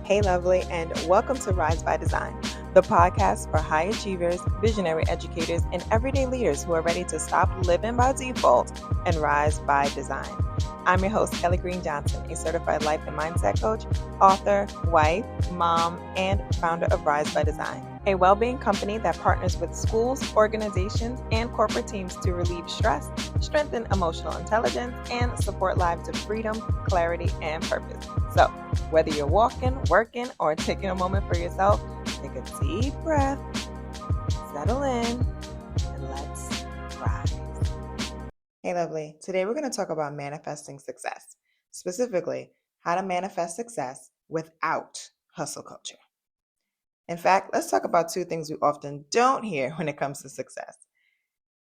Hey, lovely, and welcome to Rise by Design, the podcast for high achievers, visionary educators, and everyday leaders who are ready to stop living by default and rise by design. I'm your host, Kelley Green Johnson, a certified life and mindset coach, author, wife, mom, and founder of Rise by Design, a well-being company that partners with schools, organizations, and corporate teams to relieve stress, strengthen emotional intelligence, and support lives of freedom, clarity, and purpose. So, whether you're walking, working, or taking a moment for yourself, take a deep breath, settle in, and let's rise. Hey, lovely. Today we're going to talk about manifesting success, specifically how to manifest success without hustle culture. In fact, let's talk about two things we often don't hear when it comes to success.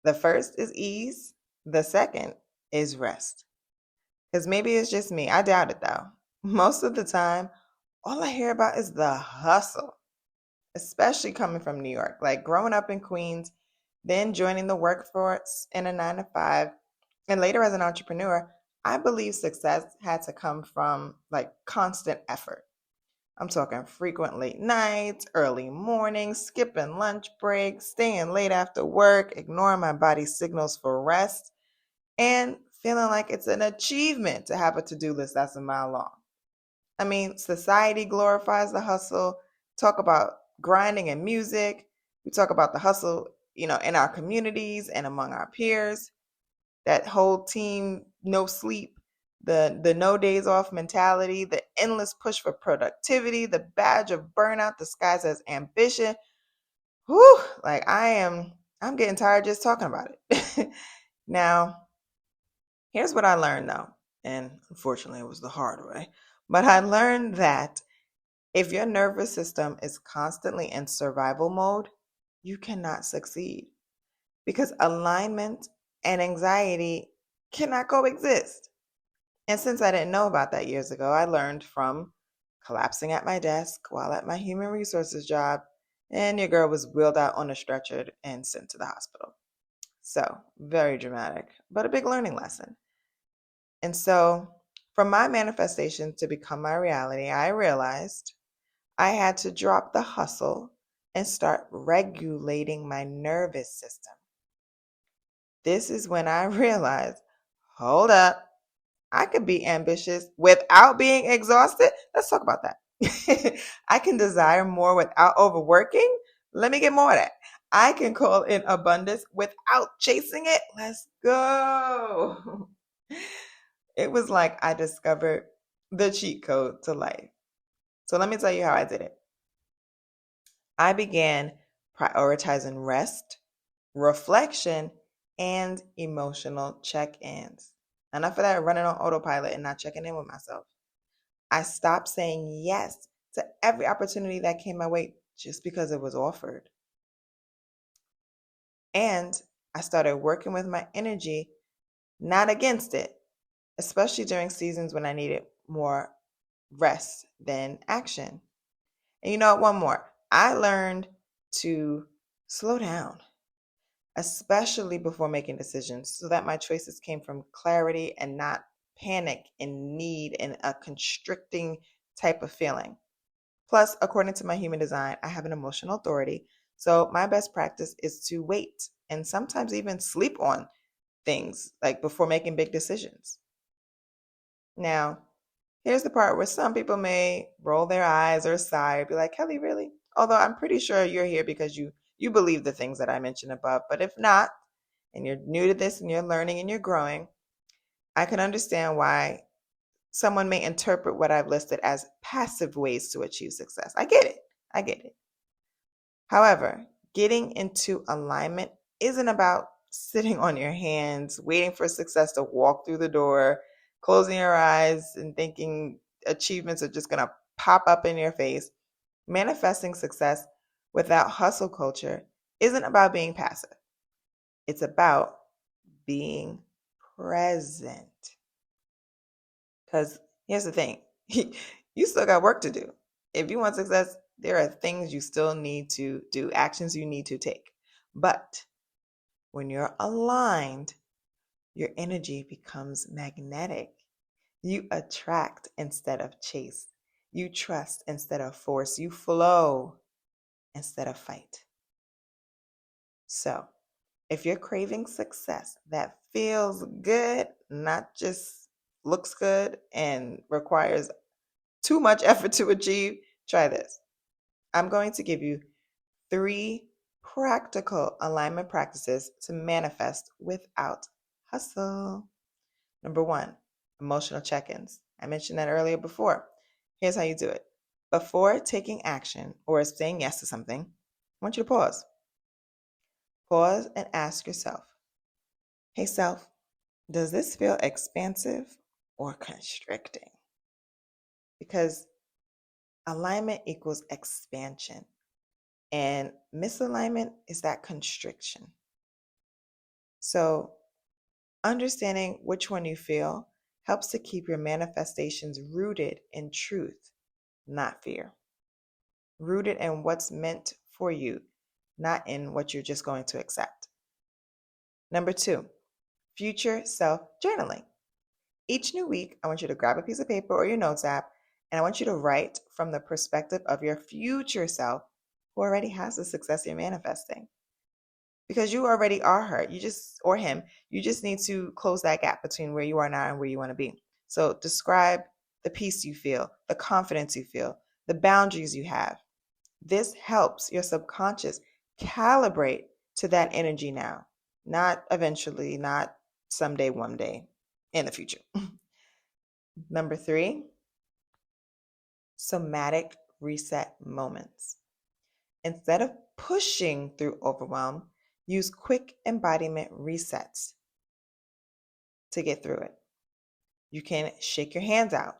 The first is ease. The second is rest. Because maybe it's just me. I doubt it though. Most of the time, all I hear about is the hustle, especially coming from New York. Like growing up in Queens, then joining the workforce in a 9-to-5, and later as an entrepreneur, I believe success had to come from like constant effort. I'm talking frequent late nights, early mornings, skipping lunch breaks, staying late after work, ignoring my body's signals for rest, and feeling like it's an achievement to have a to-do list that's a mile long. I mean, society glorifies the hustle, talk about grinding in music. We talk about the hustle, in our communities and among our peers. That whole team, no sleep, the no days off mentality, the endless push for productivity, the badge of burnout disguised as ambition. Whew, like I'm getting tired just talking about it. Now, here's what I learned though, and unfortunately it was the hard way, but I learned that if your nervous system is constantly in survival mode, you cannot succeed because alignment and anxiety cannot coexist. And since I didn't know about that years ago, I learned from collapsing at my desk while at my human resources job, and your girl was wheeled out on a stretcher and sent to the hospital. So, very dramatic, but a big learning lesson. And so, for my manifestation to become my reality, I realized I had to drop the hustle and start regulating my nervous system. This is when I realized, hold up, I could be ambitious without being exhausted. Let's talk about that. I can desire more without overworking. Let me get more of that. I can call in abundance without chasing it. Let's go. It was like I discovered the cheat code to life. So let me tell you how I did it. I began prioritizing rest, reflection, and emotional check-ins. Enough of that running on autopilot and not checking in with myself. I stopped saying yes to every opportunity that came my way just because it was offered. And I started working with my energy, not against it, especially during seasons when I needed more rest than action. And you know what? One more. I learned to slow down, especially before making decisions, so that my choices came from clarity and not panic and need and a constricting type of feeling. Plus, according to my human design, I have an emotional authority. So my best practice is to wait and sometimes even sleep on things like before making big decisions. Now, here's the part where some people may roll their eyes or sigh or be like, Kelley, really? Although I'm pretty sure you're here because you believe the things that I mentioned above. But if not, and you're new to this and you're learning and you're growing, I can understand why someone may interpret what I've listed as passive ways to achieve success. I get it. I get it. However, getting into alignment isn't about sitting on your hands, waiting for success to walk through the door, closing your eyes and thinking achievements are just going to pop up in your face. Manifesting success without hustle culture isn't about being passive. It's about being present. Because here's the thing, you still got work to do. If you want success, there are things you still need to do, actions you need to take. But when you're aligned, your energy becomes magnetic. You attract instead of chase. You trust instead of force. You flow instead of fight. So, if you're craving success that feels good, not just looks good and requires too much effort to achieve, try this. I'm going to give you 3 practical alignment practices to manifest without hustle. Number 1, emotional check-ins. I mentioned that earlier before. Here's how you do it. Before taking action or saying yes to something, I want you to pause. Pause and ask yourself, hey self, does this feel expansive or constricting? Because alignment equals expansion, and misalignment is that constriction. So, understanding which one you feel helps to keep your manifestations rooted in truth, not fear. Rooted in what's meant for you, not in what you're just going to accept. Number 2, future self journaling. Each new week, I want you to grab a piece of paper or your notes app, and I want you to write from the perspective of your future self who already has the success you're manifesting. Because you already are her, or him, you just need to close that gap between where you are now and where you want to be. So describe the peace you feel, the confidence you feel, the boundaries you have. This helps your subconscious calibrate to that energy now, not eventually, not someday, one day in the future. Number 3, somatic reset moments. Instead of pushing through overwhelm, use quick embodiment resets to get through it. You can shake your hands out.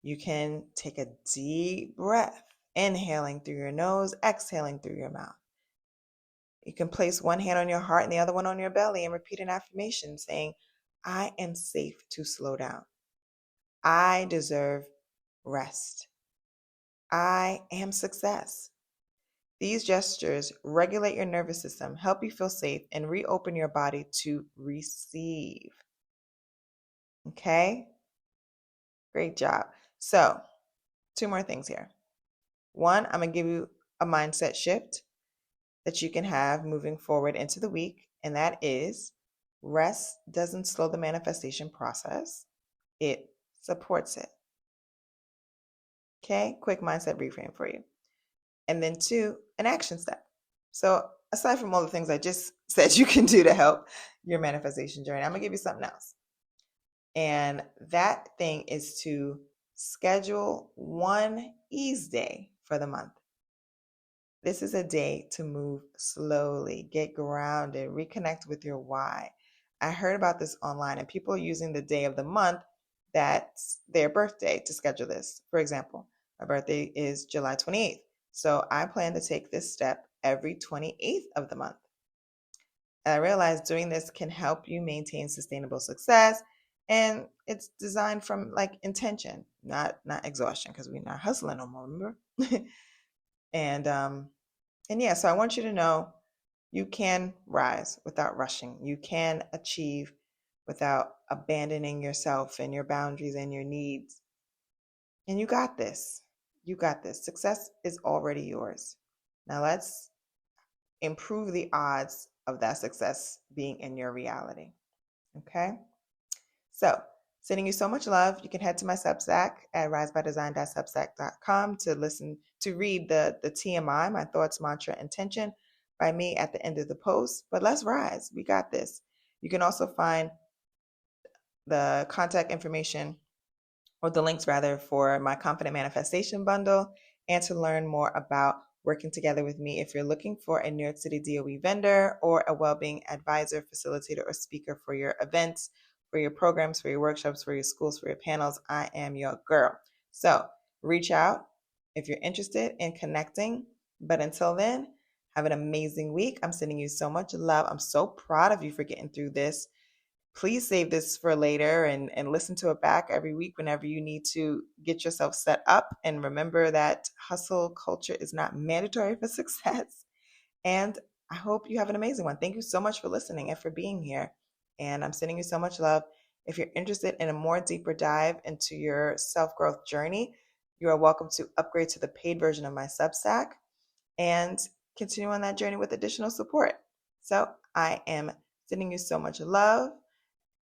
You can take a deep breath, inhaling through your nose, exhaling through your mouth. You can place one hand on your heart and the other one on your belly and repeat an affirmation saying, I am safe to slow down. I deserve rest. I am success. These gestures regulate your nervous system, help you feel safe, and reopen your body to receive. Okay? Great job. So, 2 more things here. 1, I'm going to give you a mindset shift that you can have moving forward into the week, and that is rest doesn't slow the manifestation process, it supports it. Okay? Quick mindset reframe for you. And then 2, an action step. So aside from all the things I just said you can do to help your manifestation journey, I'm going to give you something else. And that thing is to schedule one ease day for the month. This is a day to move slowly, get grounded, reconnect with your why. I heard about this online and people are using the day of the month that's their birthday to schedule this. For example, my birthday is July 28th. So I plan to take this step every 28th of the month. And I realized doing this can help you maintain sustainable success, and it's designed from like intention, not exhaustion, because we're not hustling no more, remember? And yeah, so I want you to know you can rise without rushing. You can achieve without abandoning yourself and your boundaries and your needs. And you got this. You got this. Success is already yours. Now let's improve the odds of that success being in your reality. Okay? So, sending you so much love. You can head to my Substack at risebydesign.substack.com to read the TMI, my thoughts, mantra, intention by me at the end of the post. But let's rise. We got this. You can also find the contact information, or the links rather, for my Confident Manifestation Bundle, and to learn more about working together with me if you're looking for a New York City DOE vendor or a well-being advisor, facilitator, or speaker for your events, for your programs, for your workshops, for your schools, for your panels. I am your girl. So reach out if you're interested in connecting. But until then, have an amazing week. I'm sending you so much love. I'm so proud of you for getting through this. Please save this for later and listen to it back every week whenever you need to get yourself set up. And remember that hustle culture is not mandatory for success. And I hope you have an amazing one. Thank you so much for listening and for being here. And I'm sending you so much love. If you're interested in a more deeper dive into your self-growth journey, You are welcome to upgrade to the paid version of my Substack and continue on that journey with additional support. So I am sending you so much love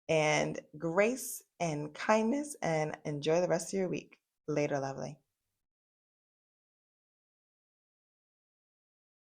and grace and kindness, and enjoy the rest of your week. Later, lovely.